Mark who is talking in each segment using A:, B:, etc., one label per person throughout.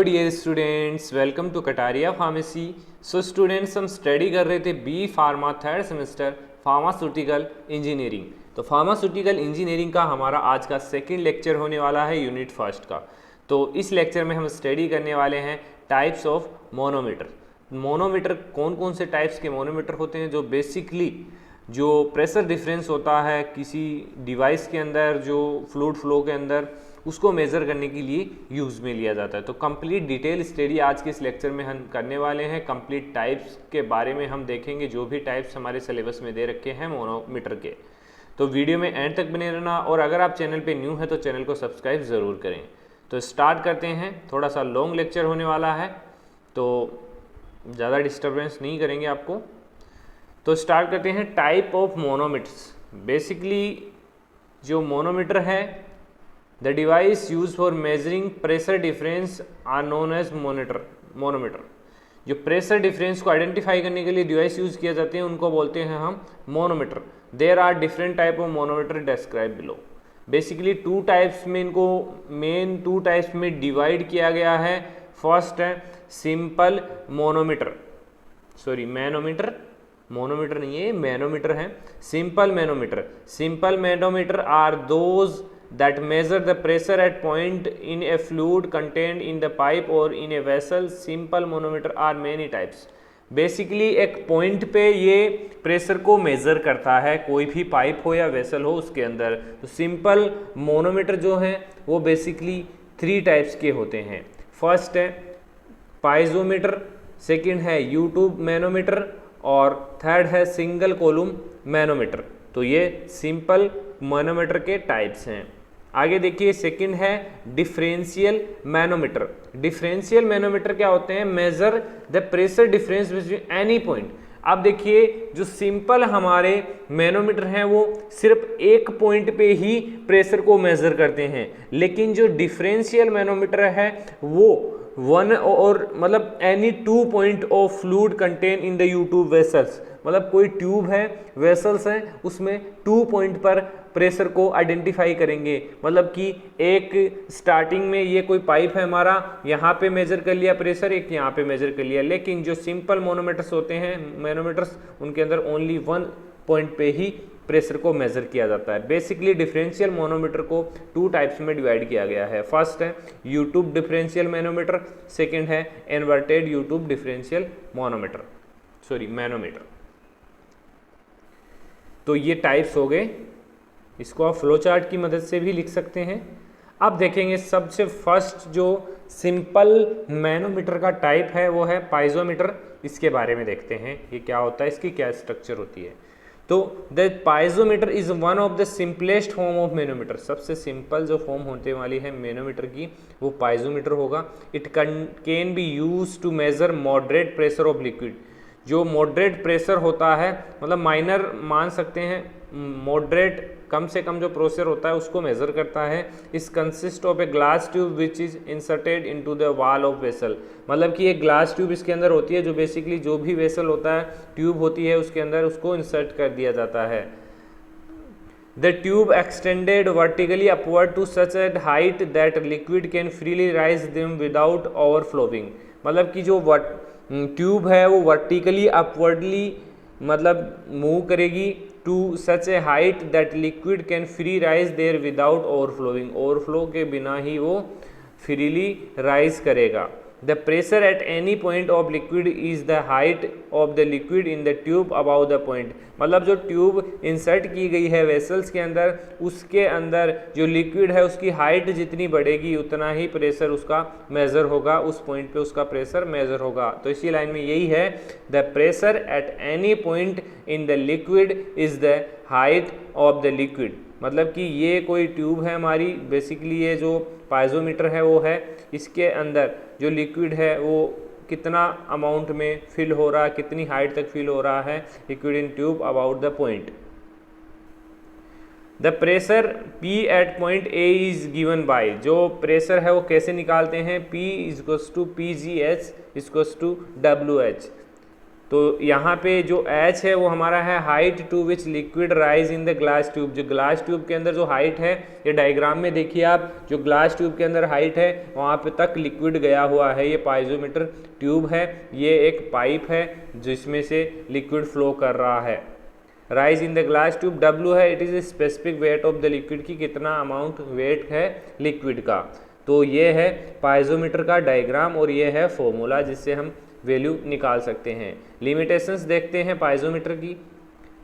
A: Dear students, welcome to Kataria pharmacy. So students, हम study कर रहे थे B pharma third semester pharmaceutical engineering. तो फार्मास्यूटिकल इंजीनियरिंग का हमारा आज का सेकंड लेक्चर होने वाला है यूनिट फर्स्ट का। तो इस लेक्चर में हम स्टडी करने वाले हैं टाइप्स ऑफ मोनोमीटर। मोनोमीटर कौन कौन से टाइप्स के मोनोमीटर होते हैं जो बेसिकली जो प्रेशर डिफरेंस होता है किसी डिवाइस के अंदर, जो फ्लूइड फ्लो के अंदर, उसको मेज़र करने के लिए यूज़ में लिया जाता है। तो कंप्लीट डिटेल स्टडी आज के इस लेक्चर में हम करने वाले हैं। कंप्लीट टाइप्स के बारे में हम देखेंगे, जो भी टाइप्स हमारे सिलेबस में दे रखे हैं मोनोमीटर के। तो वीडियो में एंड तक बने रहना, और अगर आप चैनल पे न्यू है तो चैनल को सब्सक्राइब ज़रूर करें। तो स्टार्ट करते हैं। थोड़ा सा लॉन्ग लेक्चर होने वाला है, तो ज़्यादा डिस्टर्बेंस नहीं करेंगे आपको। तो स्टार्ट करते हैं टाइप ऑफ मोनोमीटर्स। बेसिकली जो मोनोमीटर है, the device use for measuring pressure difference are known as monometer. जो प्रेशर डिफरेंस को आइडेंटिफाई करने के लिए डिवाइस यूज किया जाते हैं उनको बोलते हैं हम monometer. There are different type of monometer describe below. Basically two types में इनको मेन टू टाइप्स में डिवाइड किया गया है। फर्स्ट है simple monometer, sorry manometer, monometer नहीं है, मैनोमीटर है। Simple manometer, simple manometer are those that measure the pressure at point in a fluid contained in the pipe or in a vessel. Simple manometer are many types. Basically एक point पे ये pressure को measure करता है, कोई भी pipe हो या वेसल हो उसके अंदर। तो सिंपल मोनोमीटर जो है वो बेसिकली 3 टाइप्स के होते हैं। फर्स्ट है पाइजोमीटर, सेकंड है यूट्यूब मैनोमीटर, और थर्ड है सिंगल कॉलम मैनोमीटर। तो ये सिंपल मैनोमीटर के टाइप्स हैं। आगे देखिए, सेकंड है डिफरेंशियल मैनोमीटर। डिफरेंशियल मैनोमीटर क्या होते हैं? Measure the pressure difference between any point. अब देखिए, जो सिंपल हमारे मैनोमीटर हैं वो सिर्फ एक पॉइंट पे ही प्रेशर को मेजर करते हैं, लेकिन जो डिफरेंशियल मैनोमीटर है वो वन और मतलब any 2 point of fluid contain in the YouTube vessels. मतलब कोई ट्यूब है, वेसल्स हैं, उसमें 2 पॉइंट पर प्रेशर को आइडेंटिफाई करेंगे। मतलब कि एक स्टार्टिंग में ये कोई पाइप है हमारा, यहाँ पे मेजर कर लिया प्रेशर, एक यहाँ पे मेजर कर लिया। लेकिन जो सिंपल मोनोमीटर्स होते हैं, मैनोमीटर्स, उनके अंदर ओनली 1 पॉइंट पे ही प्रेशर को मेजर किया जाता है। बेसिकली डिफरेंशियल मोनोमीटर को 2 टाइप्स में डिवाइड किया गया है। फर्स्ट है यूट्यूब डिफरेंशियल मैनोमीटर, सेकेंड है inverted YouTube differential manometer, sorry manometer. तो ये टाइप्स हो गए, इसको आप फ्लो चार्ट की मदद से भी लिख सकते हैं। अब देखेंगे सबसे फर्स्ट जो सिंपल मैनोमीटर का टाइप है वो है पाइजोमीटर। इसके बारे में देखते हैं ये क्या होता है, इसकी क्या स्ट्रक्चर होती है। तो the piezometer is one of the simplest form of manometer. सबसे सिंपल जो फॉर्म होने वाली है मैनोमीटर की वो पाइजोमीटर होगा। It can be use to measure moderate pressure of liquid. जो मॉडरेट प्रेशर होता है, मतलब माइनर मान सकते हैं, मॉडरेट कम से कम जो प्रेशर होता है उसको मेजर करता है। इस consist of a glass tube which is inserted into the wall of vessel. मतलब कि एक ग्लास ट्यूब इसके अंदर होती है, जो बेसिकली जो भी वेसल होता है, ट्यूब होती है उसके अंदर, उसको इंसर्ट कर दिया जाता है। The tube extended vertically upward to such at height that liquid can freely rise them without overflowing. मतलब कि जो ट्यूब है वो वर्टिकली अपवर्डली मतलब मूव करेगी to such a height that liquid can free rise there without overflowing. Overflow के बिना ही वो फ्रीली राइज करेगा। The pressure at any point of liquid is the height of the liquid in the tube about the point. मतलब जो tube insert की गई है वेसल्स के अंदर, उसके अंदर जो लिक्विड है उसकी हाइट जितनी बढ़ेगी उतना ही प्रेशर उसका मेजर होगा, उस पॉइंट पे उसका प्रेशर मेजर होगा। तो इसी लाइन में यही है, the pressure at any point in the liquid is the height of the liquid. मतलब कि ये कोई ट्यूब है हमारी, बेसिकली ये जो पाइजोमीटर है वो है, इसके अंदर जो लिक्विड है वो कितना अमाउंट में फिल हो रहा है, कितनी हाइट तक फिल हो रहा है liquid in tube about the point. The pressure P at point A is given by. जो प्रेशर है वो कैसे निकालते हैं? P is to PGH is to WH। तो यहाँ पे जो h है वो हमारा है height to which liquid rise in the glass tube. जो ग्लास ट्यूब के अंदर जो हाइट है, ये डायग्राम में देखिए आप, जो ग्लास ट्यूब के अंदर हाइट है वहाँ पे तक लिक्विड गया हुआ है। ये पाइजोमीटर ट्यूब है, ये एक पाइप है जिसमें से लिक्विड फ्लो कर रहा है। Rise in the glass tube, W है, it is specific weight of the liquid की कितना अमाउंट वेट है लिक्विड का। तो ये है पाइजोमीटर का डायग्राम और ये है फॉर्मूला जिससे हम वैल्यू निकाल सकते हैं। लिमिटेशंस देखते हैं पाइजोमीटर की।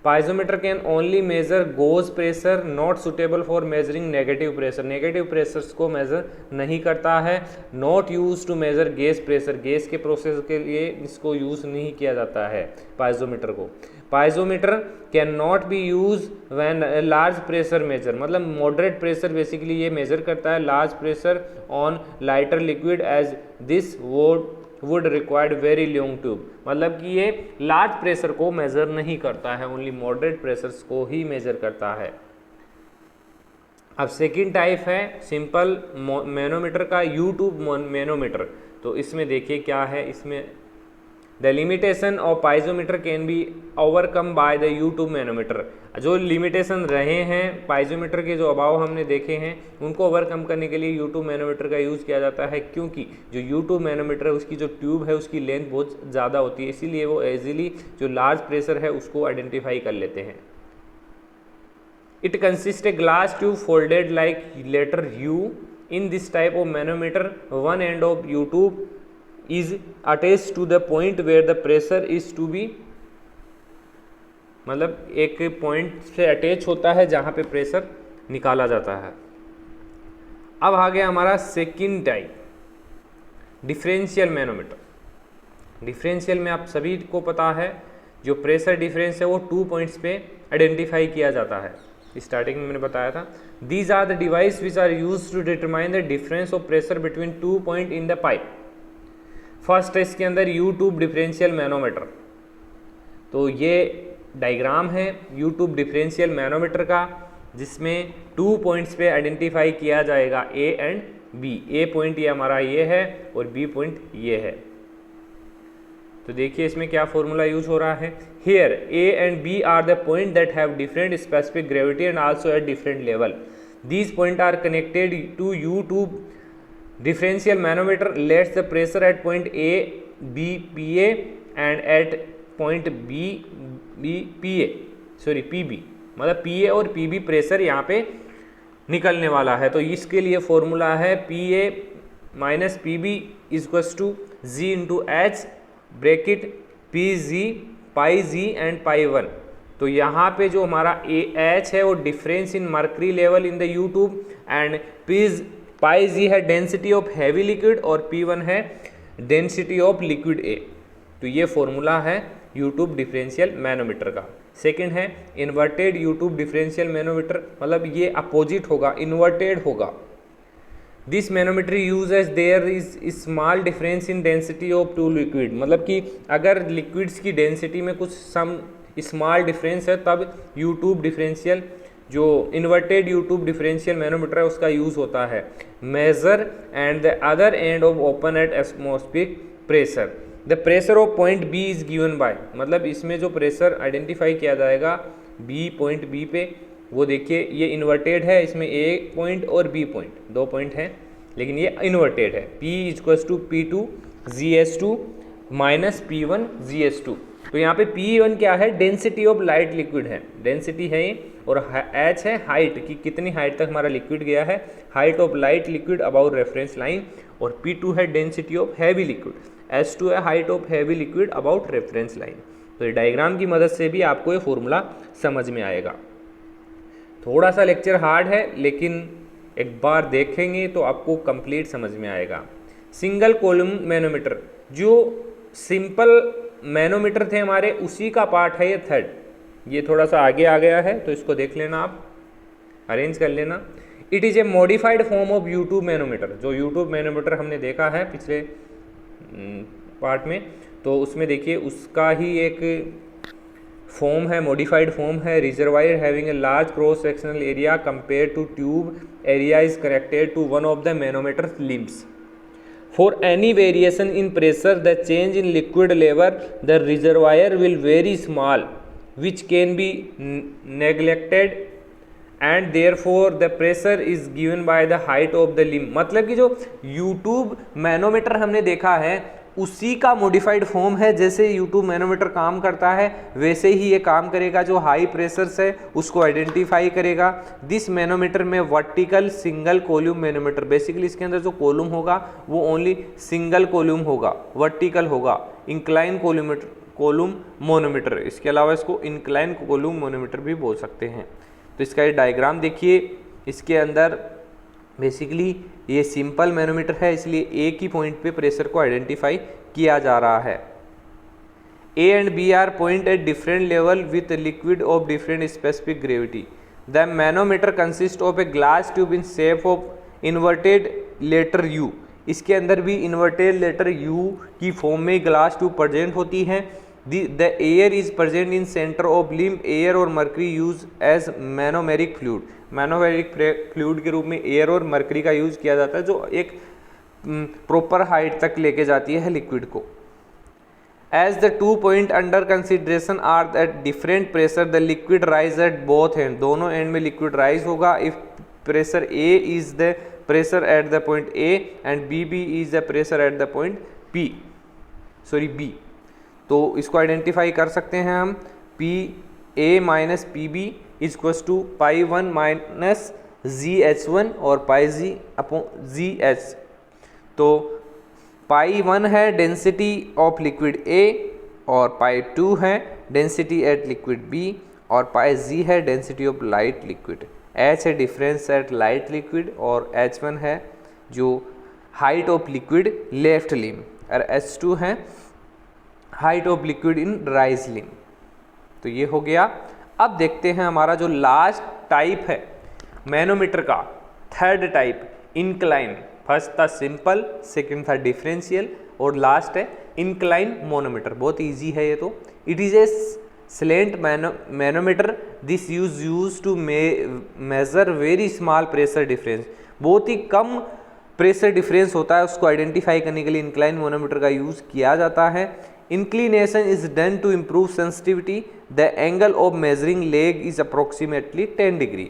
A: Piezometer can only measure gauge pressure not suitable for measuring negative pressure. Negative pressures को मेजर नहीं करता है। Not use to measure gas pressure, gas के प्रोसेस के लिए इसको यूज़ नहीं किया जाता है पाइजोमीटर को। Piezometer can not be use when large pressure measure, मतलब मॉडरेट प्रेशर बेसिकली ये मेजर करता है। Large pressure on lighter liquid as this would required very long tube, मतलब कि ये लार्ज प्रेशर को मेजर नहीं करता है, ओनली मॉडरेट प्रेशर्स को ही मेजर करता है। अब सेकेंड टाइप है सिंपल मैनोमीटर का, U-ट्यूब मैनोमीटर। तो इसमें देखिए क्या है, इसमें the limitation of piezometer can be overcome by the U tube manometer. जो लिमिटेशन रहे हैं पाइजोमीटर के, जो अभाव हमने देखे हैं, उनको ओवरकम करने के लिए U-ट्यूब मैनोमीटर का यूज़ किया जाता है, क्योंकि जो U-ट्यूब मैनोमीटर है उसकी जो ट्यूब है उसकी लेंथ बहुत ज़्यादा होती है, इसीलिए वो ईजिली जो लार्ज प्रेशर है उसको आइडेंटिफाई कर लेते हैं। It consist a glass tube folded like letter U। In this type of manometer one end of U tube is attached to the point where the pressure is to be, मतलब एक point से attach होता है जहाँ पे pressure निकाला जाता है। अब आ गया हमारा second type, differential manometer. Differential में आप सभी को पता है जो प्रेशर डिफरेंस है वो 2 पॉइंट्स पे आइडेंटिफाई किया जाता है, स्टार्टिंग में मैंने बताया था। These are the device which are use to determine the difference of pressure between 2 point in the pipe. First है इसके अंदर U-ट्यूब डिफरेंशियल मैनोमीटर। तो ये डायग्राम है U-ट्यूब डिफरेंशियल मैनोमीटर का, जिसमें 2 पॉइंट्स पे आइडेंटिफाई किया जाएगा A and B। A point ये हमारा ये है और B पॉइंट ये है। तो देखिए इसमें क्या फॉर्मूला यूज हो रहा है। Here A and B are the point that have different specific gravity and also at different level. These point are connected to U tube differential manometer lets the pressure at point A be PA and at point B PA PB, मतलब PA और PB pressure यहाँ पे निकलने वाला है। तो इसके लिए फॉर्मूला है PA minus PB equals to G into H bracket PG pi G and pi 1। तो यहाँ पे जो हमारा H है वो difference in mercury level in the U tube and pi G है डेंसिटी ऑफ हैवी लिक्विड और P1 है डेंसिटी ऑफ लिक्विड A। तो ये फॉर्मूला है U-ट्यूब डिफरेंशियल मैनोमीटर का। सेकंड है इन्वर्टेड U-ट्यूब डिफरेंशियल मैनोमीटर, मतलब ये अपोजिट होगा, इन्वर्टेड होगा। This manometer uses there is small difference in density of two liquid, मतलब कि अगर लिक्विड्स की डेंसिटी में कुछ सम स्मॉल डिफरेंस है तब U-ट्यूब डिफरेंशियल जो इन्वर्टेड U-ट्यूब डिफरेंशियल मैनोमीटर है उसका यूज़ होता है। Measure and the other end of open at atmospheric pressure. The pressure of point B is given by, मतलब इसमें जो प्रेशर आइडेंटिफाई किया जाएगा B पॉइंट B पे, वो देखिए ये इन्वर्टेड है, इसमें A पॉइंट और B पॉइंट 2 पॉइंट हैं, लेकिन ये इन्वर्टेड है। P equals to P2 GS2 minus P1 GS2। तो यहाँ पे P1 क्या है, डेंसिटी ऑफ लाइट लिक्विड है, डेंसिटी है ये, और H है हाइट कि कितनी हाइट तक हमारा लिक्विड गया है, height of light liquid about reference line, और P2 है density of heavy liquid, H2 है height of heavy liquid about reference line. तो ये डायग्राम की मदद से भी आपको ये फॉर्मूला समझ में आएगा। थोड़ा सा लेक्चर हार्ड है लेकिन एक बार देखेंगे तो आपको कंप्लीट समझ में आएगा। सिंगल कॉलम मैनोमीटर, जो सिंपल मैनोमीटर थे हमारे उसी का पार्ट है ये थर्ड, ये थोड़ा सा आगे आ गया है तो इसको देख लेना, आप अरेंज कर लेना। It is a modified form of U tube manometer. जो U-ट्यूब मैनोमीटर हमने देखा है पिछले पार्ट में, तो उसमें देखिए उसका ही एक फॉर्म है, मॉडिफाइड फॉर्म है। Reservoir having a large cross sectional area compare to tube area is connected to one of the manometer limbs. For any variation in pressure the change in liquid level the reservoir will very small which can be neglected and therefore the pressure is given by the height of the limb. मतलब कि जो U tube manometer हमने देखा है उसी का modified form है। जैसे यूट्यूब मैनोमीटर काम करता है वैसे ही ये काम करेगा। जो हाई प्रेशर है उसको आइडेंटिफाई करेगा। दिस मैनोमीटर में vertical single column manometer, basically इसके अंदर जो कॉलम होगा वो ओनली सिंगल कॉलम होगा, वर्टिकल होगा। इंक्लाइन कॉलम मोनोमीटर, इसके अलावा इसको इंक्लाइन कॉलम मोनोमीटर भी बोल सकते हैं। तो इसका ये डायग्राम देखिए, इसके अंदर बेसिकली ये सिंपल मैनोमीटर है इसलिए एक ही पॉइंट पे प्रेशर को आइडेंटिफाई किया जा रहा है। A and B are point at different level with liquid of different specific gravity. The manometer consist of a glass tube in shape of inverted letter U. इसके अंदर भी इन्वर्टेड लेटर यू की form में glass tube present होती है। The air is present in center of limb. Air और mercury use as monomeric fluid. Monomeric fluid के रूप में एयर और मरकरी का यूज किया जाता है जो एक प्रॉपर हाइट तक लेके जाती है लिक्विड को। As the 2 point under consideration are at different pressure the liquid rise at both end. दोनों एंड में लिक्विड राइज होगा if pressure A is the pressure at the point A and B is the pressure at the point B. तो इसको identify कर सकते हैं हम। P A minus P B इजक्वस to pi 1 minus G H 1 और pi जी upon जी H. तो पाई 1 है डेंसिटी ऑफ लिक्विड ए और पाई 2 है डेंसिटी एट लिक्विड बी और पाई जी है density of light liquid. H है डिफरेंस एट लाइट लिक्विड और H1 है जो height of liquid left limb और H2 है height of liquid in rise limb. तो ये हो गया। अब देखते हैं हमारा जो लास्ट टाइप है मैनोमीटर का, थर्ड टाइप इंक्लाइन। फर्स्ट था सिंपल, सेकंड था डिफरेंशियल और लास्ट है इंक्लाइन मोनोमीटर। बहुत इजी है ये तो। It is a slant manometer this use to measure very small pressure difference. बहुत ही कम प्रेशर डिफरेंस होता है, उसको आइडेंटिफाई करने के लिए इंक्लाइन मोनोमीटर का यूज किया जाता है। Inclination is done to improve sensitivity. The angle of measuring leg is approximately 10 degree.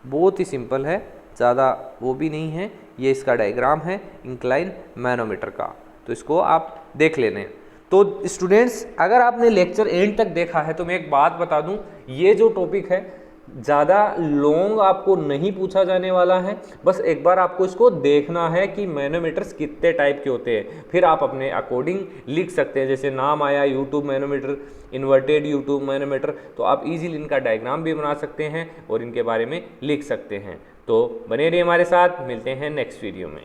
A: बहुत ही सिंपल है, ज़्यादा वो भी नहीं है। ये इसका डायग्राम है इंक्लाइन मैनोमीटर का, तो इसको आप देख लेने। तो स्टूडेंट्स अगर आपने लेक्चर एंड तक देखा है तो मैं एक बात बता दूं, ये जो टॉपिक है ज़्यादा लॉन्ग आपको नहीं पूछा जाने वाला है। बस एक बार आपको इसको देखना है कि मैनोमीटर्स कितने टाइप के होते हैं, फिर आप अपने अकॉर्डिंग लिख सकते हैं। जैसे नाम आया U tube manometer, inverted U tube manometer, तो आप इजीली इनका डायग्राम भी बना सकते हैं और इनके बारे में लिख सकते हैं। तो बने रहिए हमारे साथ, मिलते हैं नेक्स्ट वीडियो में।